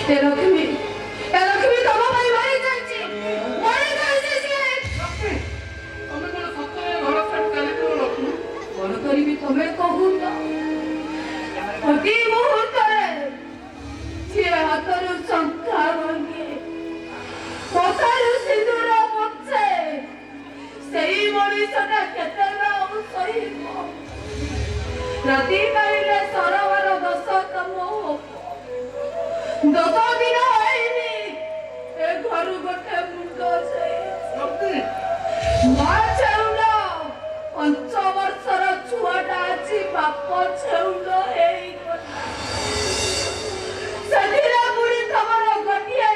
ଏ ଲକ୍ଷ୍ମୀ ତମ ପାଇଁ ମରିଯାଇଛି ସିଏ। ତମେ କଣ ସତରେ ଘର ଛାଡି ଚାଲିଯିବ ଲକ୍ଷ୍ମୀ? କଣ କରିବି ତମେ କହୁଛ? ଅତି ମୁହୂର୍ତ୍ତରେ ଯିଏ ହାତରୁ ଶଙ୍ଖା ଭାଙ୍ଗେ କଥାରୁ ସିନ୍ଦୁର ପୋଛେ ସେଇ ମଣିଷଟା କେତେବେଳେ ସହିବ? ରାତି ପାଇଲେ ସରବାର ଦଶ କାମ ହବ। 10 ଦିନ ହେଇନି ଏ ଘରୁ ଗୋଟେ ମୁଣ୍ଡ ଯାଇଛି। ମା ଛେଉଣ୍ଡ 5 ବର୍ଷର ଛୁଆଟା ଅଛି ବାପ ଛେଉଣ୍ଡ ହେଇଗଲା। ସେଥିରେ ପୁଣି ତମର ଗୋଟିଏ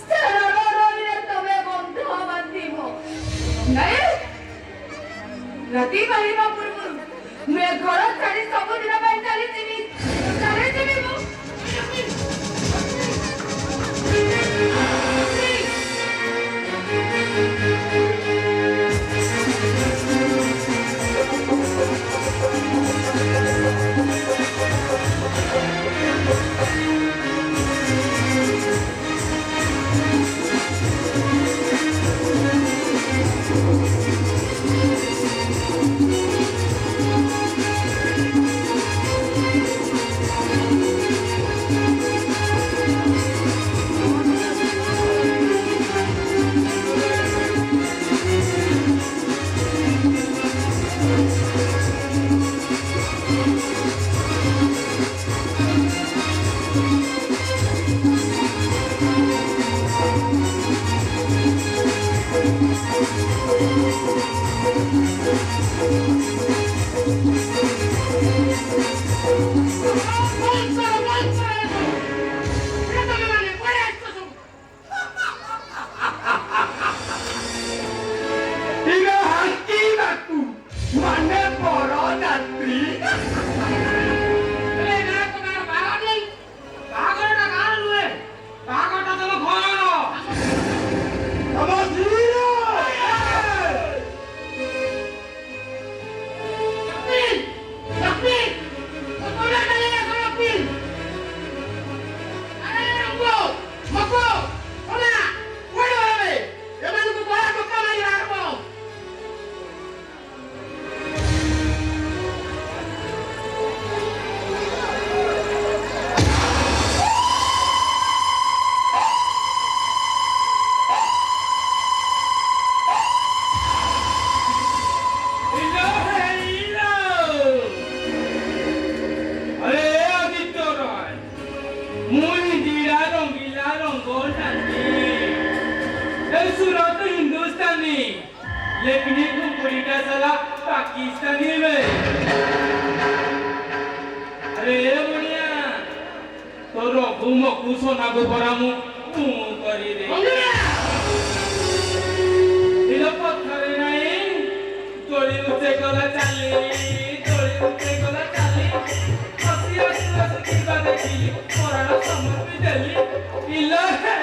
ସେ ରଣରେ ତମେ ବନ୍ଧ ବାନ୍ଧିବ ନାଇଁ? ରାତି ପାଇବା ପୂର୍ବରୁ ମୁଁ ଏ ଘର ଛାଡ଼ି ସବୁଦିନ ପାଇଁ ଚାଲିଯିବି ମୁଁ। लेकिन तुम पूरी का साला पाकिस्तानी में। अरे बुढ़िया तो रघु मकु सोना को परामु तू करी दे। इलो पत्थर नहीं तोड़ी उसे गला चाली हसी की बात देखी पराना समझ भी चली इलो है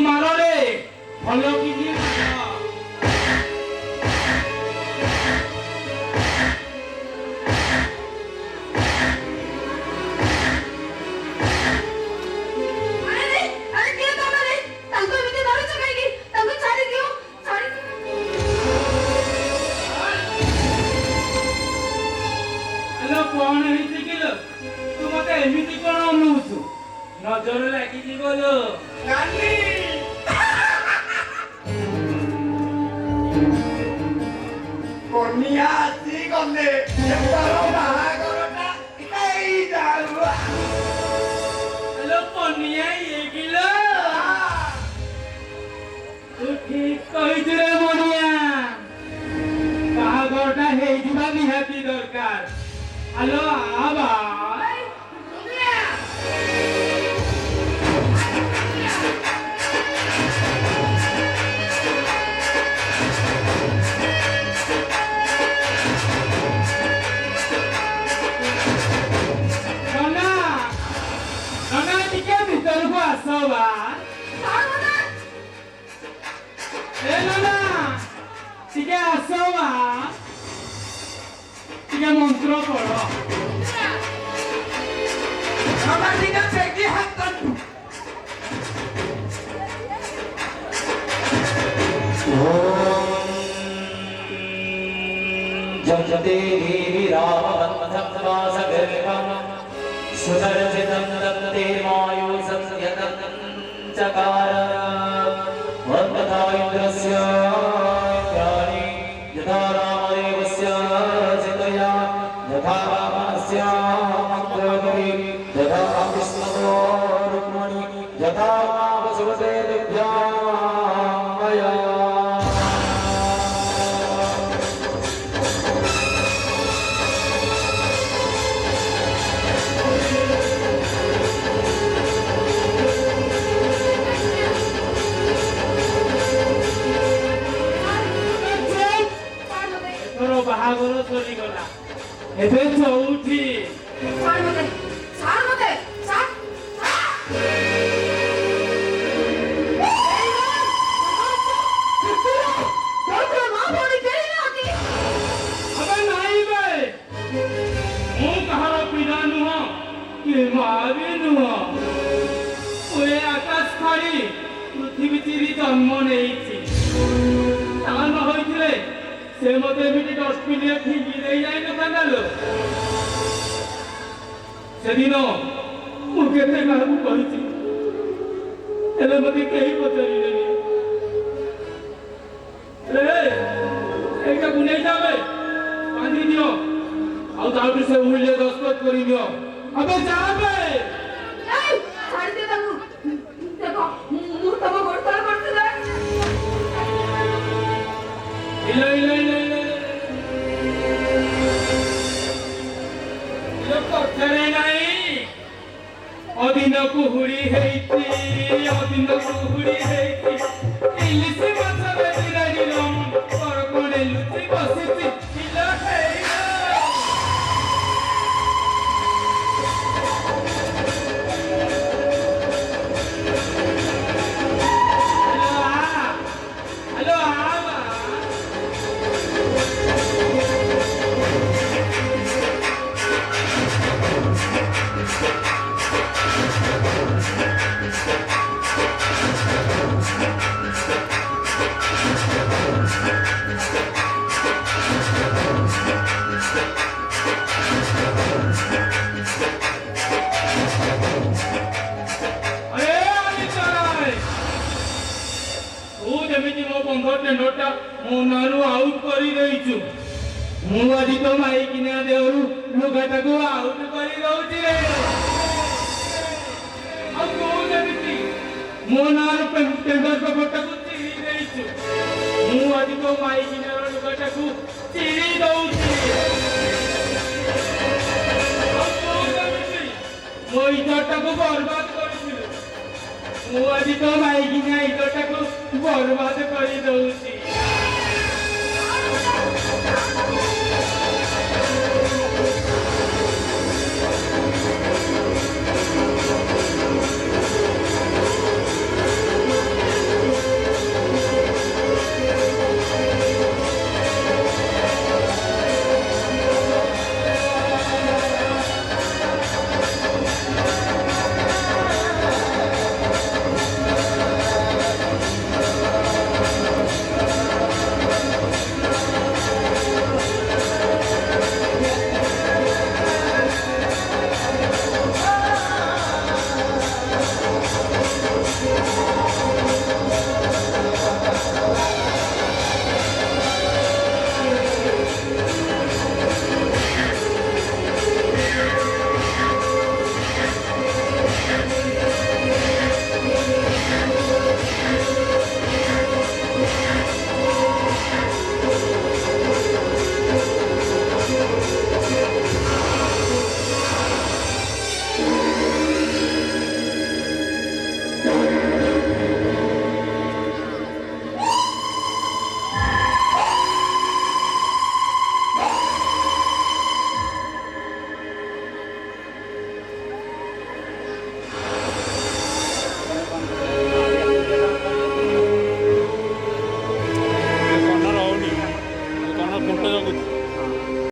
मारो रे भलो की ଏମିତି କଣ ଅନଉଛୁ ନଜର ଲାଗିଯିବ ଲୋ। ନାନୀ କନିଆ ଆସି ଗଲେ ଏଥର ବାହାଘରଟା ହେଇଯାଉ। ହ୍ୟାଲୋ କନିଆ ଇଏ କିଲୋ ତୁ ଠିକ କହିଛୁ ରେ ମଣିଆ ବାହାଘରଟା ହେଇଯିବା ନିହାତି ଦରକାର। ହ୍ୟାଲୋ ଆ ଭାଇ ଭିତରକୁ ଆସ ବା। ଏ ନନା ଟିକେ ଆସ ବା ଟିକେ ମନ୍ତ୍ର ପଢ। ବାବା ଟିକେ ବେଗି ହାତ जगते वीरावन्तं वासगर्भं सुदर्शितं दत्ते मायुषं यतं चकार वन्दता इन्द्रस्य प्राणी यथा रामदेवस्य चितया यथा रामस्य मन्त्रोदरी यथा कृष्णो रुक्मिणी यथा वसुमते दिव्यामया ବାହାଘର ସରିଗଲା ଏବେ ଚଉଠି। ମୁଁ କାହାର ପିଲା ନୁହଁ କି ମା ବି ନୁହଁ। ମୁଁ ଏ ଆକାଶ ଛାଡ଼ି ପୃଥିବୀ ଚିରି ଜନ୍ମ ନେଇଛି। ତା ନ ହୋଇଥିଲେ ସେ ମତେ ଏମିତି ଡଷ୍ଟବିନରେ ଫିଙ୍ଗି ଦେଇ ଯାଇନଥାନ୍ତା ଲୋ। ସେଦିନ ମୁଁ କେତେ କାହାକୁ କହିଛି ହେଲେ ମତେ କେହି ପଚାରିଲେନି। ଏଇଟାକୁ ନେଇଯାବେ ବାନ୍ଧି ଦିଅ ଆଉ ତାପରେ ସେ ଉଇଲେ ଦସ୍ତଖତ କରିଦିଅ। ଏବେ ଯାବେ କଥାରେ ନାହିଁ ଅଦିନ କୁହୁଡ଼ି ହେଇଛି ଅଦିନ କୁହୁଡ଼ି ହେଇଛି ଇଲିଶି ମାଛ ବେଜିରାଡ଼ିଲ କର କୋଣେ ଲୁଚି ବସିଛି କିଲୋ ହେଇଲ। ମୋ ନାଁରୁ ଆଉଟ କରିଦେଇଛୁ। ମୁଁ ଆଜି ତ ମାଇକିନା ଦେହରୁ ଲୁଗାଟାକୁ ଆଉଟ କରିଦଉଛି ରେ। ଆଉ ତୁ ଯେମିତି ମୋ ନାଁରୁ ଟେଣ୍ଡର ପେପରଟାକୁ ଚିରି ଦେଇଛୁ ମୁଁ ଆଜି ତ ମାଇକିନାର ଲୁଗାଟାକୁ ଚିରି ଦଉଛି। ଆଉ ତୁ ଯେମିତି ମୋ ଇଜ୍ଜତଟାକୁ ବର୍ବାଦ କରିଥିଲୁ ମୁଁ ଆଜି ତ ମାଇକିନା ଇଜ୍ଜତଟାକୁ ବର୍ବାଦ କରିଦଉଛି।